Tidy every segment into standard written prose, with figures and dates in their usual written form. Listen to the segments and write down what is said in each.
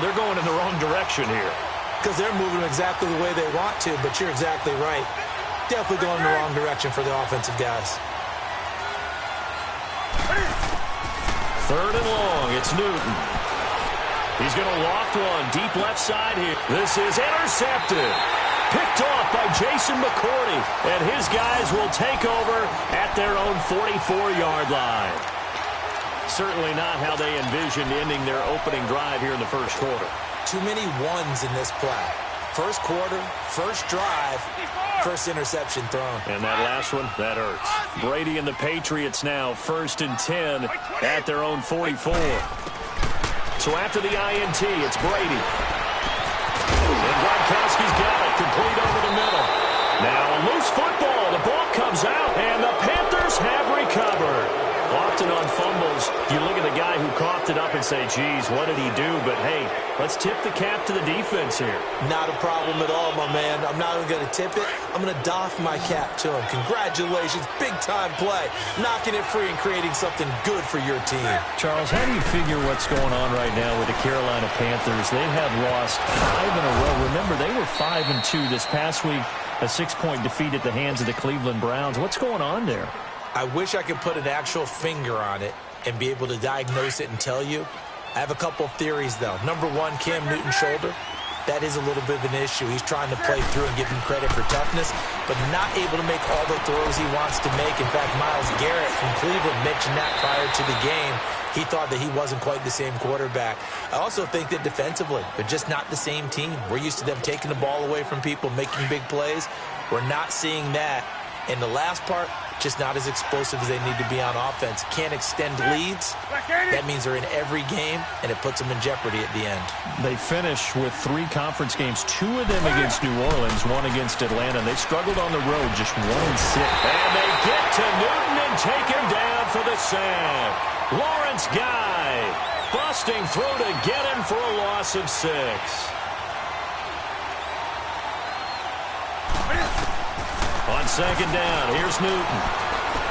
they're going in the wrong direction here. Because they're moving exactly the way they want to, but you're exactly right. Definitely going in the wrong direction for the offensive guys. 3rd and long, it's Newton. He's going to loft one deep left side here. This is intercepted. Picked off by Jason McCourty. And his guys will take over at their own 44-yard line. Certainly not how they envisioned ending their opening drive here in the first quarter. Too many ones in this play. First quarter, first drive, first interception thrown. And that last one, that hurts. Brady and the Patriots now 1st and 10 at their own 44. So after the INT, it's Brady. And Gronkowski's got it, complete over the middle. Now a loose football, the ball comes out, and the Panthers have recovered. Often on fumbles, you look at the guy who coughed it up and say, geez, what did he do? But, hey, let's tip the cap to the defense here. Not a problem at all, my man. I'm not even going to tip it. I'm going to doff my cap to him. Congratulations. Big-time play. Knocking it free and creating something good for your team. Charles, how do you figure what's going on right now with the Carolina Panthers? They have lost 5 in a row. Remember, they were 5-2 this past week, a 6-point defeat at the hands of the Cleveland Browns. What's going on there? I wish I could put an actual finger on it and be able to diagnose it and tell you. I have a couple of theories, though. Number one, Cam Newton's shoulder. That is a little bit of an issue. He's trying to play through and give him credit for toughness, but not able to make all the throws he wants to make. In fact, Myles Garrett from Cleveland mentioned that prior to the game. He thought that he wasn't quite the same quarterback. I also think that defensively, they're just not the same team. We're used to them taking the ball away from people, making big plays. We're not seeing that. And the last part, just not as explosive as they need to be on offense. Can't extend leads. That means they're in every game, and it puts them in jeopardy at the end. They finish with 3 conference games, 2 of them against New Orleans, 1 against Atlanta. They struggled on the road, just 1-6. And they get to Newton and take him down for the sack. Lawrence Guy busting through to get him for a loss of 6. On 2nd down, here's Newton.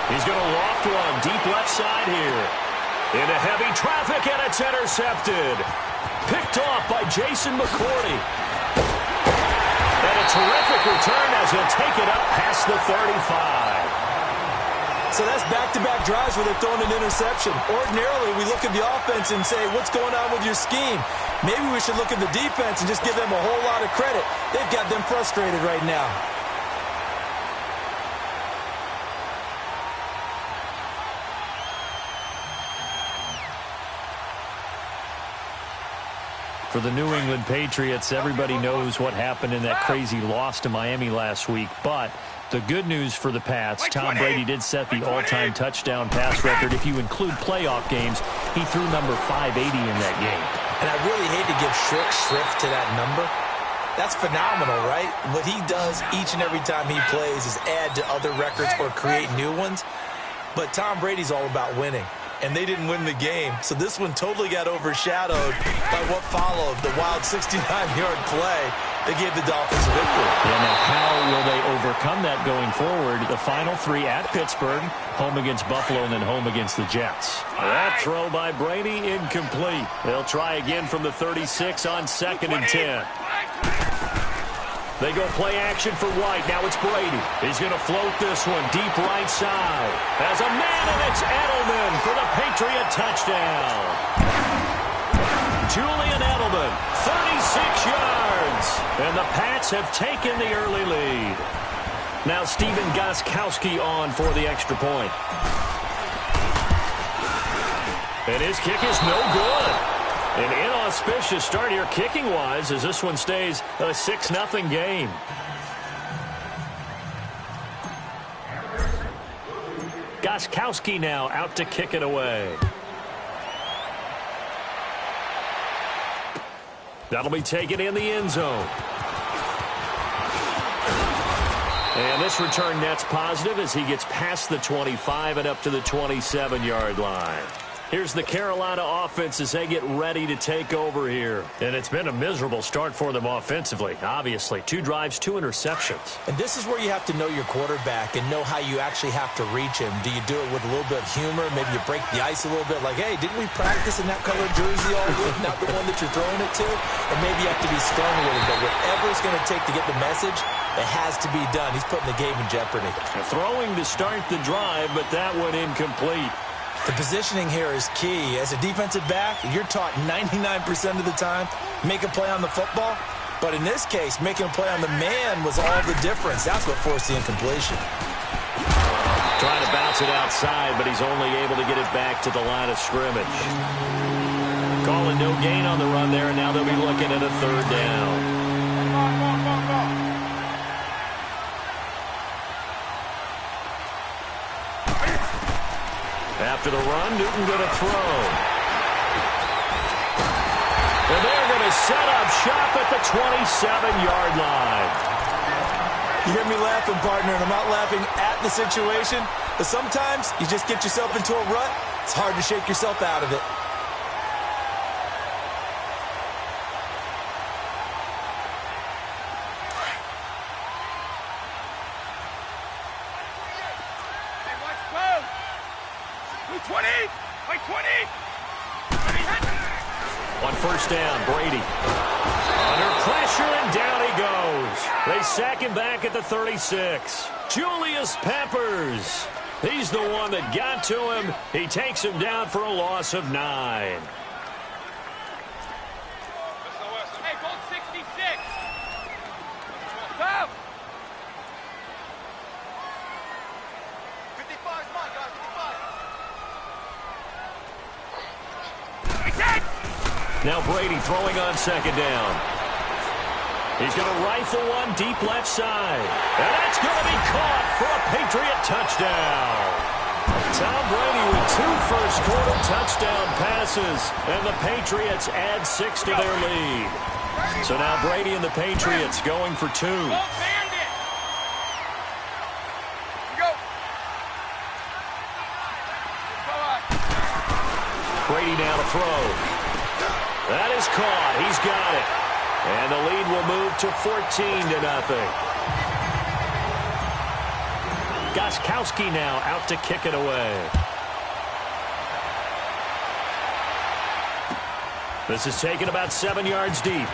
He's going to loft one deep left side here. Into heavy traffic, and it's intercepted. Picked off by Jason McCourty. And a terrific return as he'll take it up past the 35. So that's back-to-back drives where they're throwing an interception. Ordinarily, we look at the offense and say, what's going on with your scheme? Maybe we should look at the defense and just give them a whole lot of credit. They've got them frustrated right now. For the New England Patriots, everybody knows what happened in that crazy loss to Miami last week. But the good news for the Pats, Tom Brady did set the all-time touchdown pass record. If you include playoff games, he threw number 580 in that game. And I really hate to give short shrift to that number. That's phenomenal, right? What he does each and every time he plays is add to other records or create new ones. But Tom Brady's all about winning. And they didn't win the game. So this one totally got overshadowed by what followed, the wild 69-yard play that gave the Dolphins a victory. Yeah, now how will they overcome that going forward? The final 3 at Pittsburgh, home against Buffalo, and then home against the Jets. That throw by Brady, incomplete. They'll try again from the 36 on 2nd and 10. They go play action for White. Now it's Brady. He's going to float this one deep right side. As a man, and it's Edelman for the Patriot touchdown. Julian Edelman, 36 yards. And the Pats have taken the early lead. Now Stephen Gostkowski on for the extra point. And his kick is no good. An inauspicious start here kicking-wise as this one stays a 6-0 game. Gostkowski now out to kick it away. That'll be taken in the end zone. And this return net's positive as he gets past the 25 and up to the 27-yard line. Here's the Carolina offense as they get ready to take over here. And it's been a miserable start for them offensively, obviously. 2 drives, 2 interceptions. And this is where you have to know your quarterback and know how you actually have to reach him. Do you do it with a little bit of humor? Maybe you break the ice a little bit like, hey, didn't we practice in that colored jersey all week, not the one that you're throwing it to? And maybe you have to be stern with him. But whatever it's going to take to get the message, it has to be done. He's putting the game in jeopardy. Throwing to start the drive, but that one incomplete. The positioning here is key. As a defensive back, you're taught 99% of the time, make a play on the football. But in this case, making a play on the man was all the difference. That's what forced the incompletion. Trying to bounce it outside, but he's only able to get it back to the line of scrimmage. Calling no gain on the run there, and now they'll be looking at a 3rd down. After the run, Newton going to throw. And they're going to set up shop at the 27-yard line. You hear me laughing, partner, and I'm not laughing at the situation, but sometimes you just get yourself into a rut. It's hard to shake yourself out of it. On 1st down, Brady. Under pressure, and down he goes. They sack him back at the 36. Julius Peppers. He's the one that got to him. He takes him down for a loss of 9. Hey, goal 66. Go. 55 is mine, guys. 55. Now Brady throwing on 2nd down. He's going to rifle one deep left side. And that's going to be caught for a Patriot touchdown. Tom Brady with 2 first-quarter touchdown passes. And the Patriots add 6 to their lead. So now Brady and the Patriots going for 2. Brady now to throw. That is caught. He's got it. And the lead will move to 14-0. Gostkowski now out to kick it away. This is taken about 7 yards deep.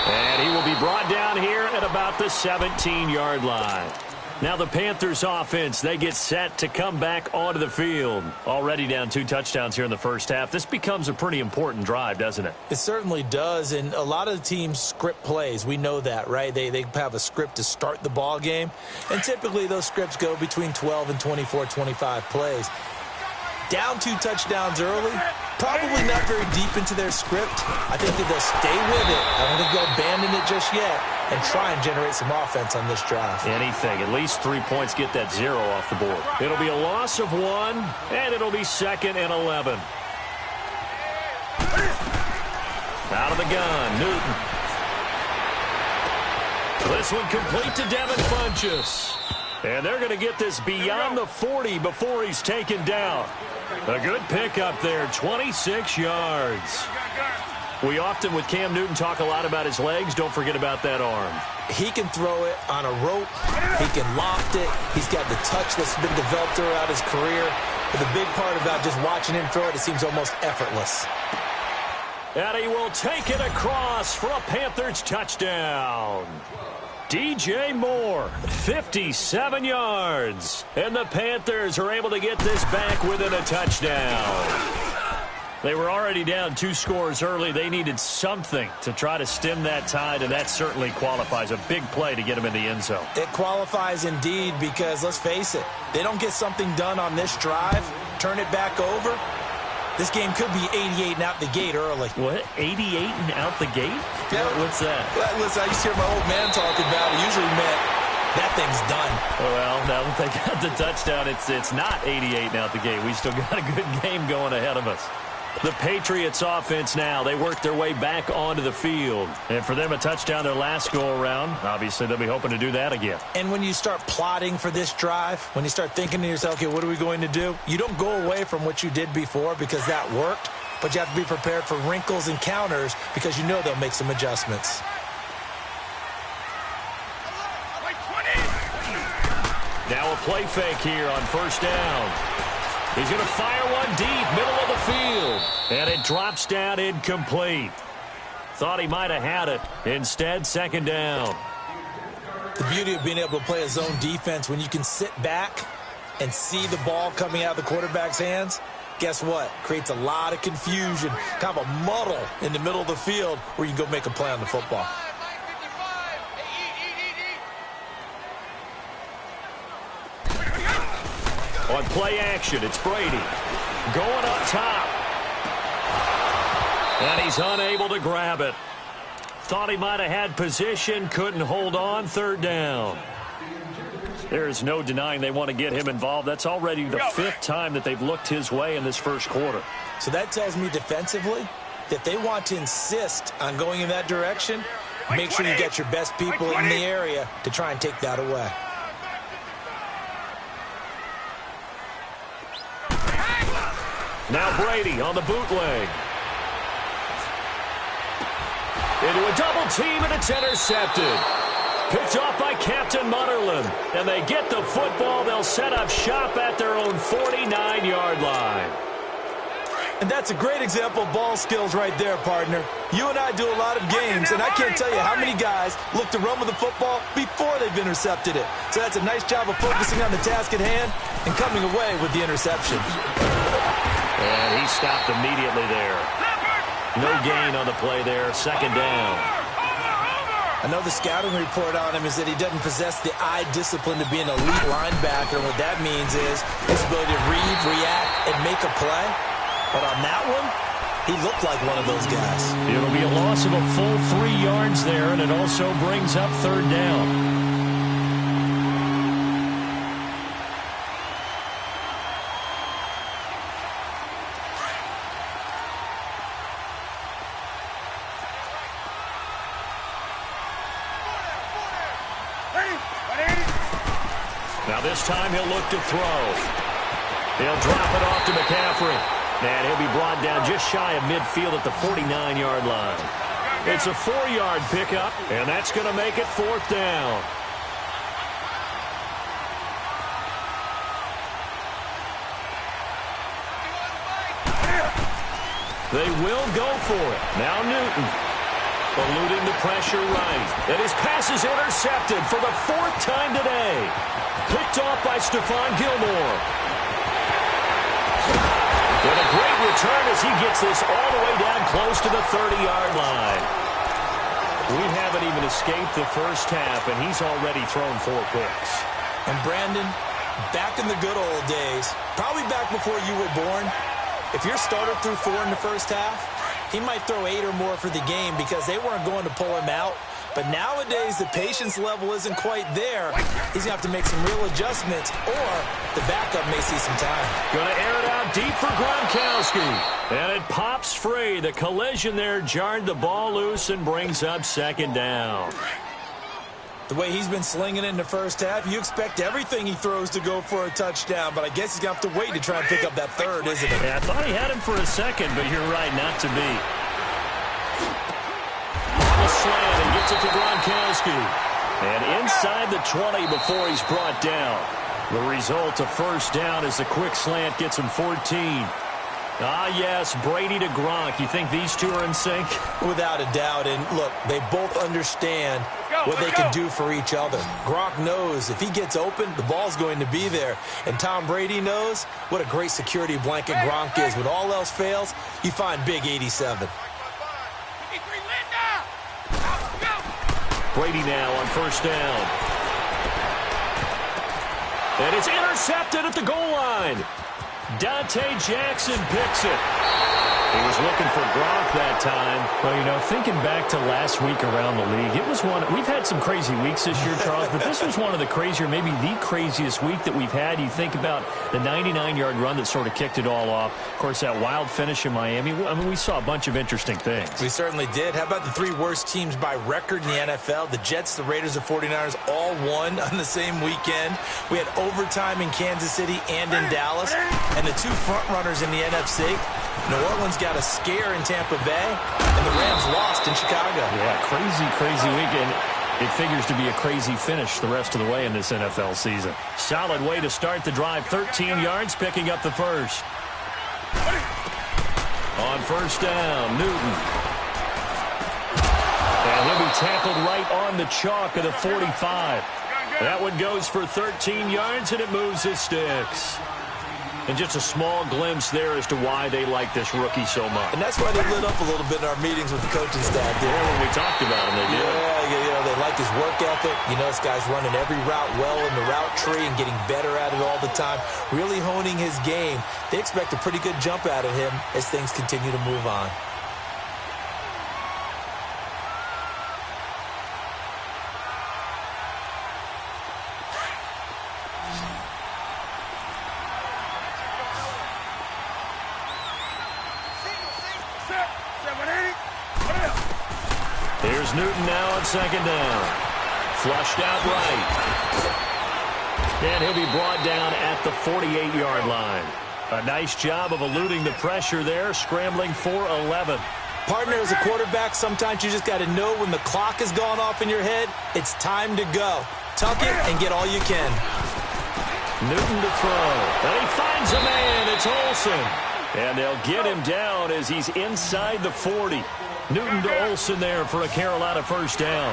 And he will be brought down here at about the 17-yard line. Now the Panthers offense, they get set to come back onto the field. Already down 2 touchdowns here in the first half. This becomes a pretty important drive, doesn't it? It certainly does, and a lot of the teams script plays. We know that, right? They have a script to start the ball game, and typically those scripts go between 12 and 24, 25 plays. Down 2 touchdowns early, probably not very deep into their script. I think that they'll stay with it. I don't think they'll abandon it just yet and try and generate some offense on this drive. Anything. At least 3 points, get that 0 off the board. It'll be a loss of 1, and it'll be 2nd and 11. Out of the gun, Newton. This one complete to Devin Funchess. And they're going to get this beyond the 40 before he's taken down. A good pickup there, 26 yards. We often, with Cam Newton, talk a lot about his legs. Don't forget about that arm. He can throw it on a rope. He can loft it. He's got the touch that's been developed throughout his career. But the big part about just watching him throw it, it seems almost effortless. And he will take it across for a Panthers touchdown. DJ Moore, 57 yards. And the Panthers are able to get this back within a touchdown. They were already down 2 scores early. They needed something to try to stem that tide, and that certainly qualifies. A big play to get them in the end zone. It qualifies indeed because, let's face it, they don't get something done on this drive, turn it back over, this game could be 88 and out the gate early. What? 88 and out the gate? Yeah. What's that? Well, listen, I used to hear my old man talking about it. Usually meant that thing's done. Well, now that they got the touchdown, it's not 88 and out the gate. We still got a good game going ahead of us. The Patriots offense now, they work their way back onto the field. And for them, a touchdown their last go-around. Obviously, they'll be hoping to do that again. And when you start plotting for this drive, when you start thinking to yourself, okay, what are we going to do? You don't go away from what you did before because that worked, but you have to be prepared for wrinkles and counters because you know they'll make some adjustments. Now a play fake here on first down. He's going to fire one deep, middle of the field. And it drops down incomplete. Thought he might have had it. Instead, second down. The beauty of being able to play a zone defense, when you can sit back and see the ball coming out of the quarterback's hands, guess what? Creates a lot of confusion, kind of a muddle in the middle of the field where you can go make a play on the football. On play action, it's Brady. Going up top. And he's unable to grab it. Thought he might have had position, couldn't hold on, third down. There's no denying they want to get him involved. That's already the fifth time that they've looked his way in this first quarter. So that tells me defensively that they want to insist on going in that direction. Make sure you get your best people in the area to try and take that away. Now Brady on the bootleg. Into a double team, and it's intercepted. Picked off by Captain Mutterland. And they get the football. They'll set up shop at their own 49-yard line. And that's a great example of ball skills right there, partner. You and I do a lot of games, and I can't tell you how many guys look to run with the football before they've intercepted it. So that's a nice job of focusing on the task at hand and coming away with the interception. And he stopped immediately there. No gain on the play there. Second down. I know the scouting report on him is that he doesn't possess the eye discipline to be an elite linebacker. And what that means is his ability to read, react, and make a play. But on that one, he looked like one of those guys. It'll be a loss of a full 3 yards there, and it also brings up third down. Now this time he'll look to throw. He'll drop it off to McCaffrey. And he'll be brought down just shy of midfield at the 49-yard line. It's a 4-yard pickup, and that's going to make it fourth down. They will go for it. Now Newton. Eluding the pressure right. And his pass is intercepted for the fourth time today. Picked off by Stephon Gilmore. And a great return as he gets this all the way down close to the 30-yard line. We haven't even escaped the first half, and he's already thrown 4 picks. And Brandon, back in the good old days, probably back before you were born, if your starter threw 4 in the first half, he might throw 8 or more for the game because they weren't going to pull him out. But nowadays, the patience level isn't quite there. He's going to have to make some real adjustments, or the backup may see some time. Going to air it out deep for Gronkowski. And it pops free. The collision there jarred the ball loose and brings up second down. The way he's been slinging it in the first half, you expect everything he throws to go for a touchdown, but I guess he's going to have to wait to try and pick up that third, isn't it? Yeah, I thought he had him for a second, but you're right, not to be. On the slant, and gets it to Gronkowski. And inside the 20 before he's brought down. The result of first down is the quick slant gets him 14. Ah, yes, Brady to Gronk. You think these two are in sync? Without a doubt. And look, they both understand what they can do for each other. Gronk knows if he gets open, the ball's going to be there. And Tom Brady knows what a great security blanket Gronk is. When all else fails, you find big 87. Brady now on first down. And it's intercepted at the goal line. Dante Jackson picks it. He was looking for Gronk that time. Well, you know, thinking back to last week around the league, it was one. We've had some crazy weeks this year, Charles, but this was one of the crazier, maybe the craziest week that we've had. You think about the 99-yard run that sort of kicked it all off. Of course, that wild finish in Miami. I mean, we saw a bunch of interesting things. We certainly did. How about the three worst teams by record in the NFL? The Jets, the Raiders, the 49ers all won on the same weekend. We had overtime in Kansas City and in Dallas. And the two front runners in the NFC, New Orleans got a scare in Tampa Bay, and the Rams lost in Chicago. Yeah, crazy weekend. It figures to be a crazy finish the rest of the way in this NFL season. Solid way to start the drive. 13 yards, picking up the first. On first down, Newton. And he'll be tackled right on the chalk of the 45. That one goes for 13 yards, and it moves his sticks. And just a small glimpse there as to why they like this rookie so much. And that's why they lit up a little bit in our meetings with the coaching staff there. Yeah, when we talked about him, they did. Yeah, you know, they like his work ethic. You know, this guy's running every route well in the route tree and getting better at it all the time, really honing his game. They expect a pretty good jump out of him as things continue to move on. Here's Newton now on second down. Flushed out right. And he'll be brought down at the 48-yard line. A nice job of eluding the pressure there, scrambling for 11. Partner, as a quarterback, sometimes you just got to know when the clock has gone off in your head, it's time to go. Tuck it and get all you can. Newton to throw. And he finds a man. It's Olsen. And they'll get him down as he's inside the 40. Newton to Olsen there for a Carolina first down.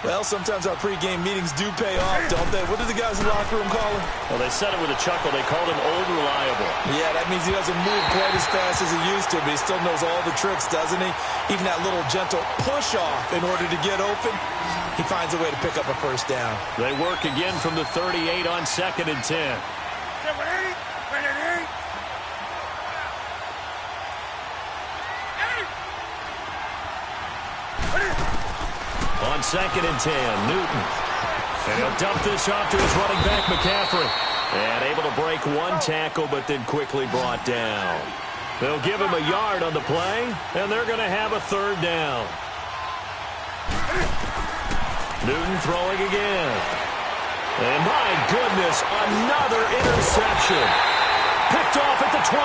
Well, sometimes our pregame meetings do pay off, don't they? What do the guys in the locker room call him? Well, they said it with a chuckle. They called him Old Reliable. Yeah, that means he doesn't move quite as fast as he used to, but he still knows all the tricks, doesn't he? Even that little gentle push-off in order to get open, he finds a way to pick up a first down. They work again from the 38 on 2nd and 10. On 2nd and 10, Newton. And he'll dump this off to his running back, McCaffrey. And able to break one tackle, but then quickly brought down. They'll give him a yard on the play, and they're going to have a third down. Newton throwing again. And my goodness, another interception. Picked off at the 28.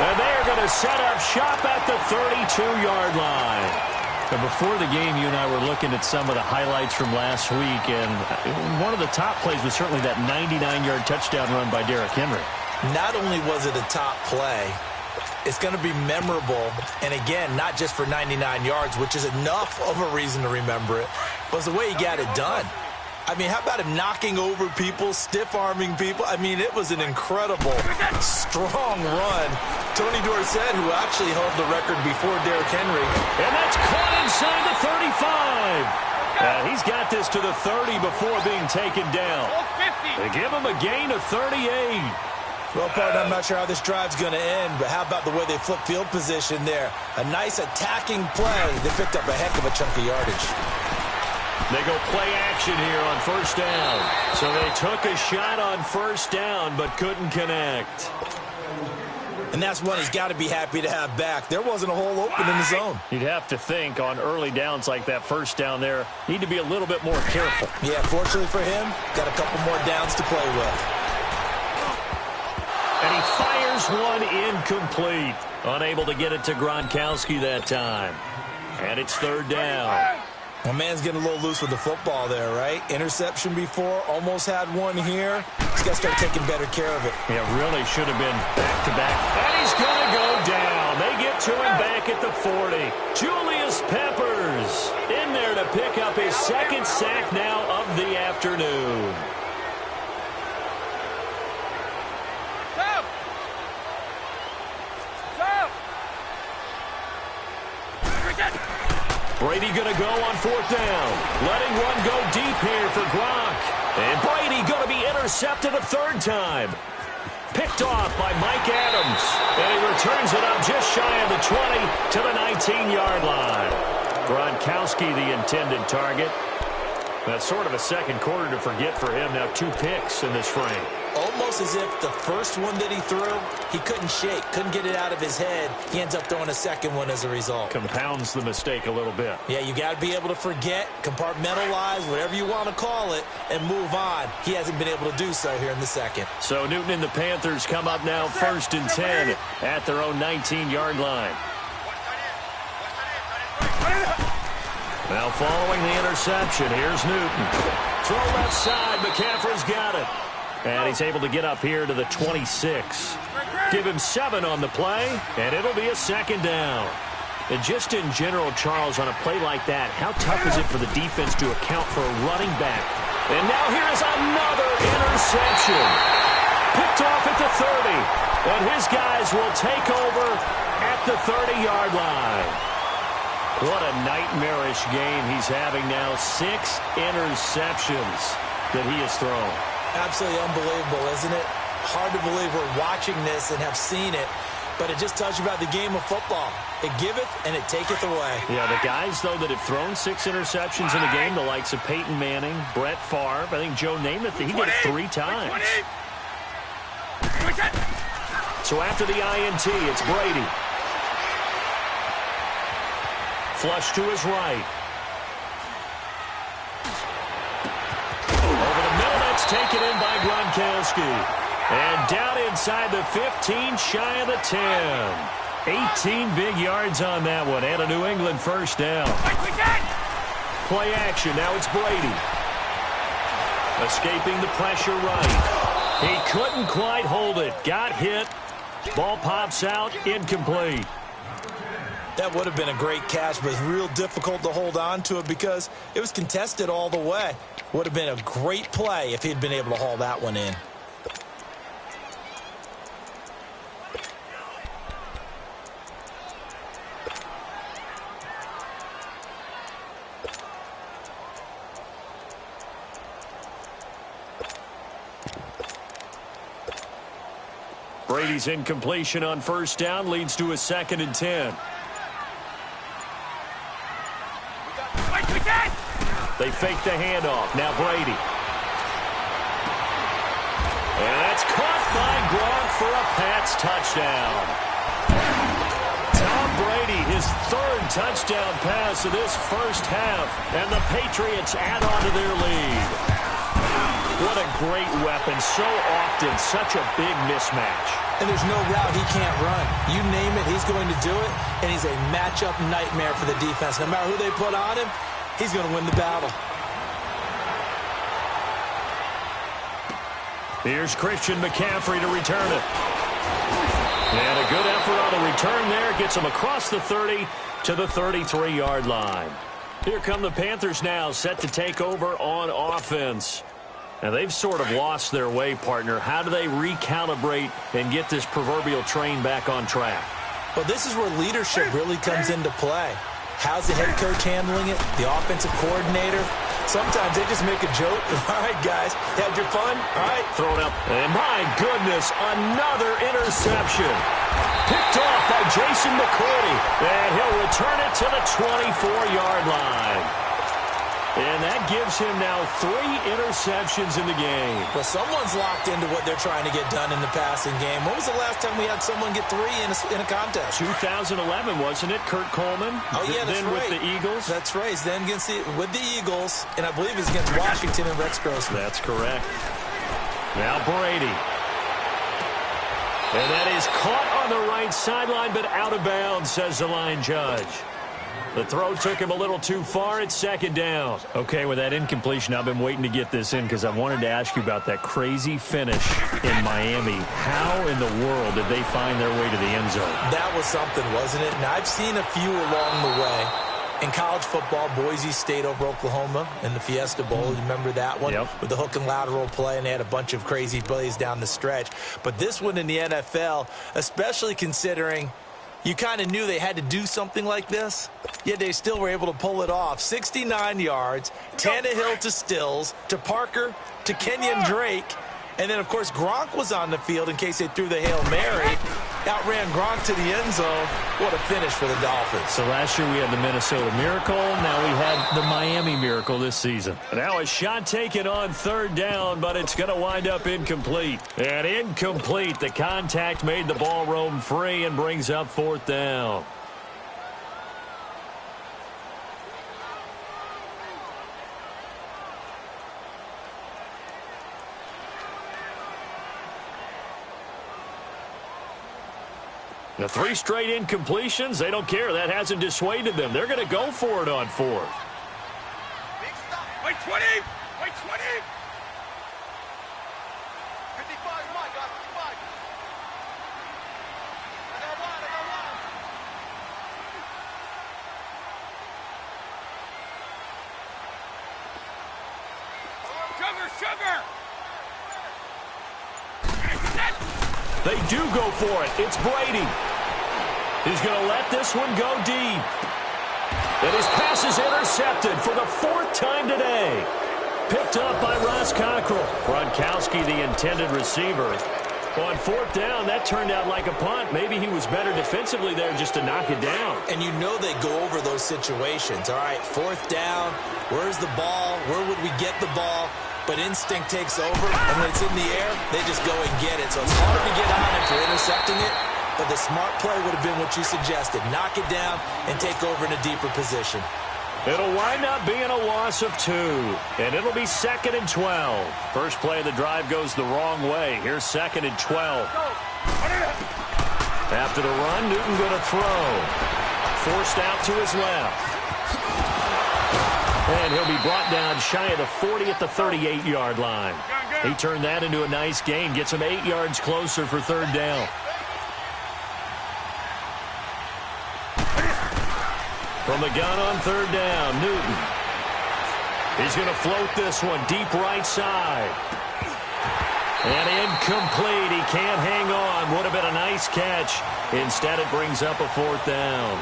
And they're going to set up shop at the 32-yard line. But before the game, you and I were looking at some of the highlights from last week, and one of the top plays was certainly that 99-yard touchdown run by Derrick Henry. Not only was it a top play, it's going to be memorable, and again, not just for 99 yards, which is enough of a reason to remember it, but it's the way he got it done. I mean, how about him knocking over people, stiff-arming people? I mean, it was an incredible, strong run. Tony Dorsett, who actually held the record before Derrick Henry. And that's caught inside the 35. He's got this to the 30 before being taken down. They give him a gain of 38. Well, partner, I'm not sure how this drive's going to end, but how about the way they flip field position there? A nice attacking play. They picked up a heck of a chunk of yardage. They go play action here on first down. So they took a shot on first down, but couldn't connect. And that's one he's got to be happy to have back. There wasn't a hole open in the zone. You'd have to think on early downs like that first down there, need to be a little bit more careful. Yeah, fortunately for him, got a couple more downs to play with. And he fires one incomplete. Unable to get it to Gronkowski that time. And it's third down. My man's getting a little loose with the football there, right? Interception before, almost had one here. He's got to start taking better care of it. Yeah, really should have been back-to-back. And he's going to go down. They get to him back at the 40. Julius Peppers in there to pick up his second sack now of the afternoon. Brady going to go on fourth down. Letting one go deep here for Gronk. And Brady going to be intercepted a third time. Picked off by Mike Adams. And he returns it up just shy of the 20 to the 19-yard line. Gronkowski, the intended target. That's sort of a second quarter to forget for him. Now 2 picks in this frame. Almost as if the first one that he threw, he couldn't shake, couldn't get it out of his head. He ends up throwing a second one as a result. Compounds the mistake a little bit. Yeah, you got to be able to forget, compartmentalize, whatever you want to call it, and move on. He hasn't been able to do so here in the second. So Newton and the Panthers come up now 1st and 10 at their own 19-yard line. Now following the interception, here's Newton. Throw left side, McCaffrey's got it. And he's able to get up here to the 26. Give him 7 on the play, and it'll be a second down. And just in general, Charles, on a play like that, how tough is it for the defense to account for a running back? And now here's another interception. Picked off at the 30. And his guys will take over at the 30-yard line. What a nightmarish game he's having now. 6 interceptions that he has thrown. Absolutely unbelievable, isn't it? Hard to believe we're watching this and have seen it, but it just tells you about the game of football. It giveth and it taketh away. Yeah, the guys, though, that have thrown 6 interceptions in a game, the likes of Peyton Manning, Brett Favre, I think Joe Namath, he did it 3 times. So after the INT, it's Brady. Flush to his right. Over the middle, that's taken in by Gronkowski. And down inside the 15, shy of the 10. 18 big yards on that one, and a New England first down. Play action, now it's Brady. Escaping the pressure right. He couldn't quite hold it. Got hit. Ball pops out, incomplete. That would have been a great catch, but it's real difficult to hold on to it because it was contested all the way. Would have been a great play if he'd been able to haul that one in. Brady's incompletion on first down leads to a 2nd and 10. They fake the handoff. Now Brady. And that's caught by Gronk for a Pats touchdown. Tom Brady, his 3rd touchdown pass of this first half. And the Patriots add on to their lead. What a great weapon. So often, such a big mismatch. And there's no route he can't run. You name it, he's going to do it. And he's a matchup nightmare for the defense. No matter who they put on him, he's going to win the battle. Here's Christian McCaffrey to return it. And a good effort on the return there. Gets him across the 30 to the 33-yard line. Here come the Panthers now, set to take over on offense. Now, they've sort of lost their way, partner. How do they recalibrate and get this proverbial train back on track? Well, this is where leadership really comes into play. How's the head coach handling it? The offensive coordinator? Sometimes they just make a joke. All right, guys, had your fun? All right. Throw it up. And my goodness, another interception. Picked off by Jason McCourty. And he'll return it to the 24-yard line. And that gives him now 3 interceptions in the game. Well, someone's locked into what they're trying to get done in the passing game. When was the last time we had someone get 3 in a contest? 2011, wasn't it? Kurt Coleman. Oh, yeah, that's then right. With the Eagles. That's right. Then with the Eagles, and I believe it's against Washington and Rex Grossman. That's correct. Now Brady. And that is caught on the right sideline, but out of bounds, says the line judge. The throw took him a little too far. It's 2nd down. Okay, with that incompletion, I've been waiting to get this in because I wanted to ask you about that crazy finish in Miami. How in the world did they find their way to the end zone? That was something, wasn't it? And I've seen a few along the way. In college football, Boise State over Oklahoma in the Fiesta Bowl. You remember that one? Yep. With the hook and lateral play, and they had a bunch of crazy plays down the stretch. But this one in the NFL, especially considering you kind of knew they had to do something like this, yet they still were able to pull it off. 69 yards, Tannehill to Stills, to Parker, to Kenyon Drake, And then, of course, Gronk was on the field in case they threw the Hail Mary. Outran Gronk to the end zone. What a finish for the Dolphins. So last year we had the Minnesota Miracle. Now we had the Miami Miracle this season. Now a shot taken on third down, but it's going to wind up incomplete. And incomplete. The contact made the ball roam free and brings up fourth down. The 3 straight incompletions, they don't care. That hasn't dissuaded them. They're going to go for it on fourth. Wait 20! Wait 20! 55, my God, 55. I got one. Sugar! They do go for it. It's Brady. He's going to let this one go deep. And his pass is intercepted for the 4th time today. Picked up by Ross Cockrell. Gronkowski, the intended receiver. On 4th down, that turned out like a punt. Maybe he was better defensively there just to knock it down. And you know they go over those situations. All right, 4th down. Where's the ball? Where would we get the ball? But instinct takes over, and when it's in the air, they just go and get it. So it's hard to get on if you're intercepting it, but the smart play would have been what you suggested. Knock it down and take over in a deeper position. It'll wind up being a loss of 2, and it'll be 2nd and 12. First play of the drive goes the wrong way. Here's 2nd and 12. After the run, Newton going to throw. Forced out to his left. And he'll be brought down shy of the 40 at the 38-yard line. He turned that into a nice gain, gets him 8 yards closer for 3rd down. From the gun on 3rd down, Newton. He's going to float this one deep right side. And incomplete. He can't hang on. Would have been a nice catch. Instead, it brings up a 4th down.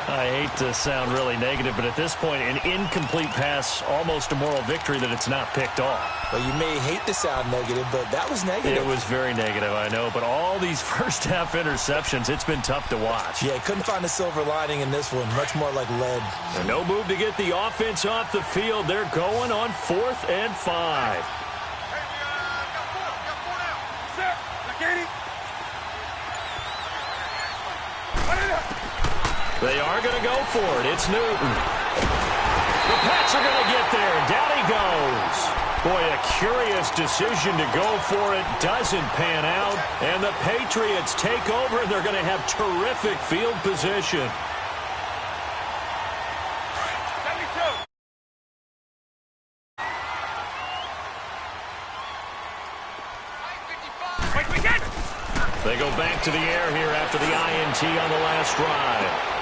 I hate to sound really negative, but at this point, an incomplete pass, almost a moral victory that it's not picked off. Well, you may hate to sound negative, but that was negative. It was very negative, I know, but all these first-half interceptions, it's been tough to watch. Yeah, couldn't find a silver lining in this one, much more like lead. And no move to get the offense off the field. They're going on 4th and 5. They are going to go for it. It's Newton. The Pats are going to get there. Down he goes. Boy, a curious decision to go for it. Doesn't pan out. And the Patriots take over, and they're going to have terrific field position. They go back to the air here after the INT on the last drive.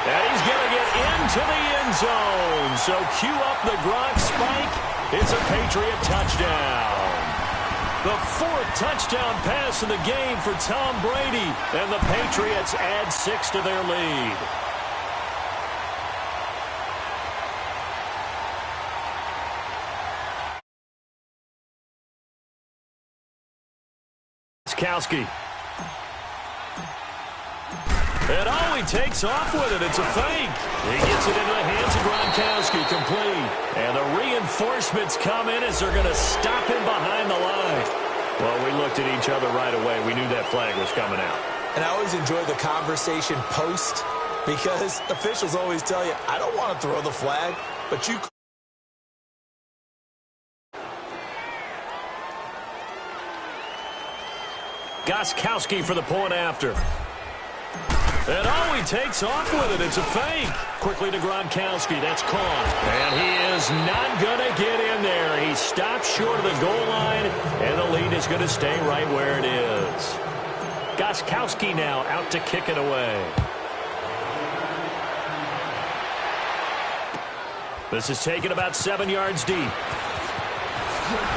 And he's going to get into the end zone. So cue up the Gronk spike. It's a Patriot touchdown. The 4th touchdown pass in the game for Tom Brady. And the Patriots add 6 to their lead. Gronkowski. And oh, he takes off with it. It's a fake. He gets it into the hands of Gronkowski, complete. And the reinforcements come in as they're going to stop him behind the line. Well, we looked at each other right away. We knew that flag was coming out. And I always enjoy the conversation post because officials always tell you, I don't want to throw the flag, but you Gronkowski for the point after. And oh, he takes off with it. It's a fake. Quickly to Gronkowski. That's caught. And he is not going to get in there. He stops short of the goal line, and the lead is going to stay right where it is. Gronkowski now out to kick it away. This is taken about 7 yards deep.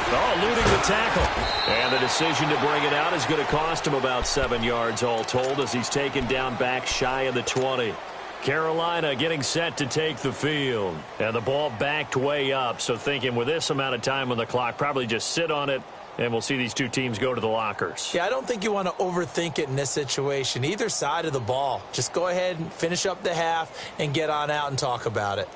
Oh, eluding the tackle. And the decision to bring it out is going to cost him about 7 yards all told as he's taken down back shy of the 20. Carolina getting set to take the field. And the ball backed way up, so thinking with this amount of time on the clock, probably just sit on it And we'll see these two teams go to the lockers. Yeah, I don't think you want to overthink it in this situation. Either side of the ball. Just go ahead and finish up the half and get on out and talk about it.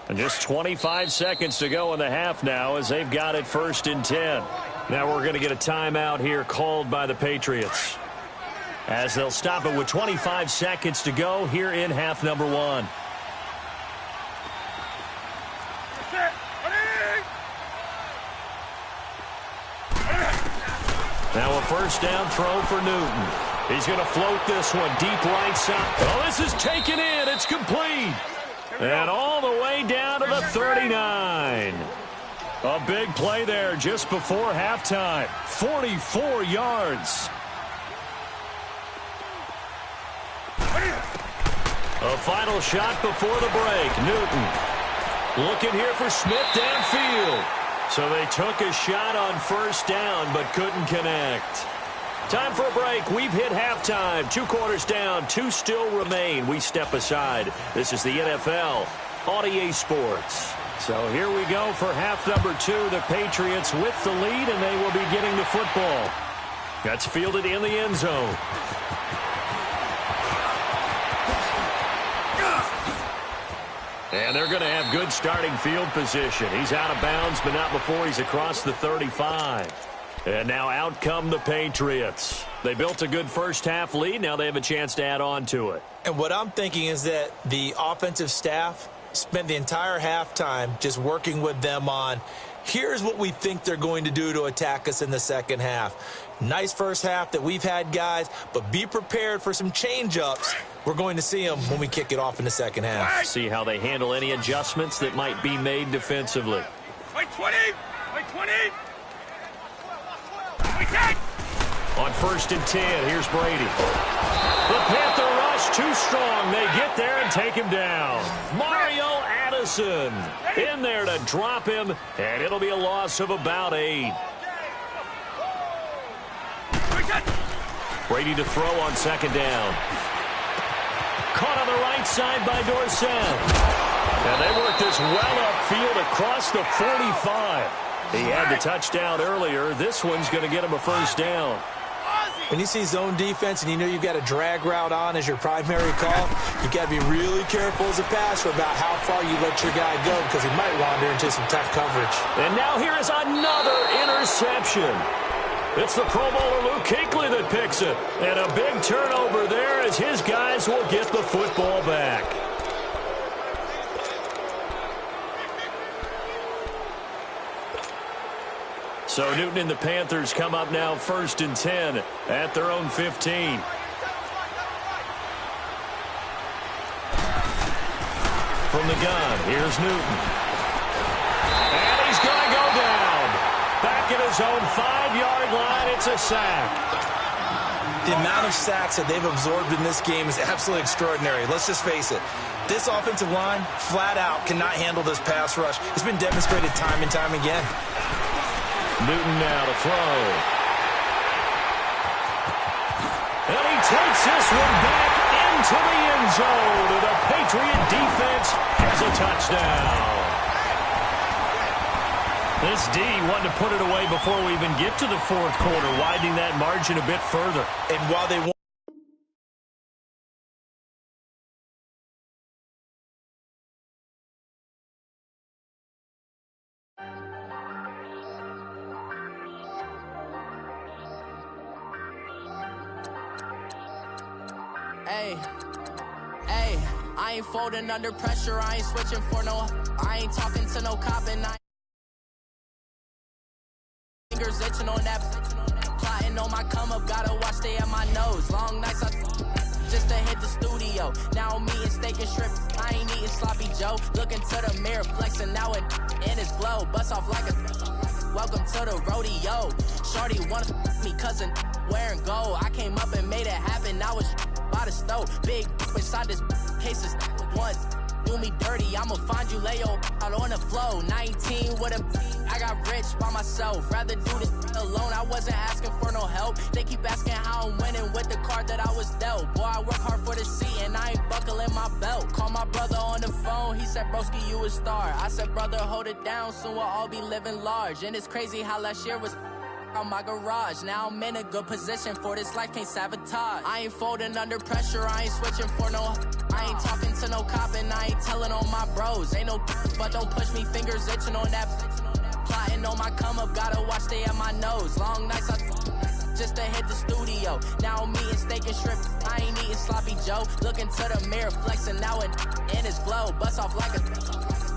And just 25 seconds to go in the half now as they've got it 1st and 10. Now we're going to get a timeout here called by the Patriots, as they'll stop it with 25 seconds to go here in half number 1. Now a first down throw for Newton. He's going to float this one deep right side. Oh, this is taken in. It's complete. And all the way down to the 39. A big play there just before halftime. 44 yards. A final shot before the break. Newton looking here for Smith downfield. So they took a shot on first down but couldn't connect. Time for a break. We've hit halftime. 2 quarters down. 2 still remain. We step aside. This is the NFL on EA Sports. So here we go for half number 2. The Patriots with the lead, and they will be getting the football. That's fielded in the end zone. And they're going to have good starting field position. He's out of bounds, but not before he's across the 35. And now out come the Patriots. They built a good first half lead. Now they have a chance to add on to it. And what I'm thinking is that the offensive staff spent the entire halftime just working with them on, here's what we think they're going to do to attack us in the second half. Nice first half that we've had, guys, but be prepared for some change-ups. We're going to see them when we kick it off in the second half. See how they handle any adjustments that might be made defensively. Wait 20! Wait 20! On 1st and 10, here's Brady. The Panther rush too strong. They get there and take him down. Mario Addison in there to drop him, and it'll be a loss of about 8. Brady to throw on 2nd down. Caught on the right side by Dorsett. And they work this well upfield across the 45. He had the touchdown earlier. This one's going to get him a first down. When you see zone defense and you know you've got a drag route on as your primary call, you've got to be really careful as a passer about how far you let your guy go because he might wander into some tough coverage. And now here is another interception. It's the Pro Bowler Luke Kuechly that picks it. And a big turnover there as his guys will get the football back. So Newton and the Panthers come up now 1st and 10 at their own 15. From the gun, here's Newton. And he's going to go down. Back at his own 5-yard line, it's a sack. The amount of sacks that they've absorbed in this game is absolutely extraordinary. Let's just face it. This offensive line, flat out, cannot handle this pass rush. It's been demonstrated time and time again. Newton now to throw. And he takes this one back into the end zone. And the Patriot defense has a touchdown. This D wanted to put it away before we even get to the fourth quarter, widening that margin a bit further. And while they won, Hey, I ain't folding under pressure, I ain't switching for no, I ain't talking to no cop and I fingers itching on that, plotting on my come up, gotta watch they at my nose, long nights just to hit the studio, now I'm eating steak and shrimp, I ain't eating sloppy Joe, looking to the mirror, flexing now it in his glow, bust off like a, welcome to the rodeo, shorty wanna me cousin, wearing gold, I came up and made it happen, I was by the stove, big inside this case is one. Do me dirty, I'ma find you, lay your out on the floor. 19 with a, I got rich by myself. Rather do this alone, I wasn't asking for no help. They keep asking how I'm winning with the card that I was dealt. Boy, I work hard for the seat and I ain't buckling my belt. Call my brother on the phone, he said, broski, you a star. I said, brother, hold it down, soon we'll all be living large. And it's crazy how last year was on my garage. Now I'm in a good position for this life, can't sabotage. I ain't folding under pressure, I ain't switching for no, I ain't talking to no cop and I ain't telling on my bros. Ain't no but don't push me, fingers itching on that, plotting on my come up, gotta watch they at my nose. Long nights just to hit the studio, now I'm eating steak and shrimp, I ain't eating sloppy Joe, looking to the mirror, flexing now it in his glow, bust off like a,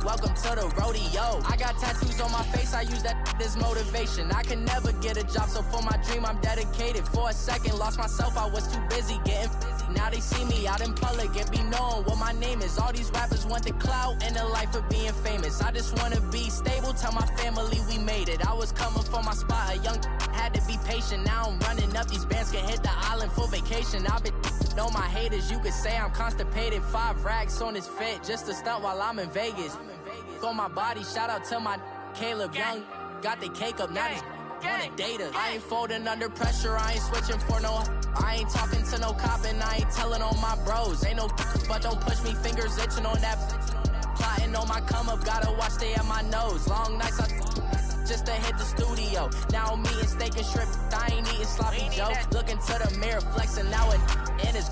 welcome to the rodeo. I got tattoos on my face, I use that as motivation. I can never get a job, so for my dream I'm dedicated. For a second, lost myself, I was too busy getting busy. Now they see me out in public and be knowing what my name is. All these rappers want the clout and the life of being famous. I just wanna be stable, tell my family we made it. I was coming for my spot, a young had to be patient. Now I'm running up, these bands can hit the island for vacation. I've been on my haters, you could say I'm constipated. 5 racks on his fit, just to stunt while I'm in Vegas. On my body, shout out to my Caleb Young, got the cake up, now they wanna date us. I ain't folding under pressure, I ain't switching for no, I ain't talking to no cop and I ain't telling on my bros. Ain't no but don't push me, fingers itching on that, plotting on my come up, gotta watch they at my nose. Long nights just to hit the studio, now I'm eating steak and shrimp, I ain't eating sloppy Joe, looking to the mirror, flexing now it in his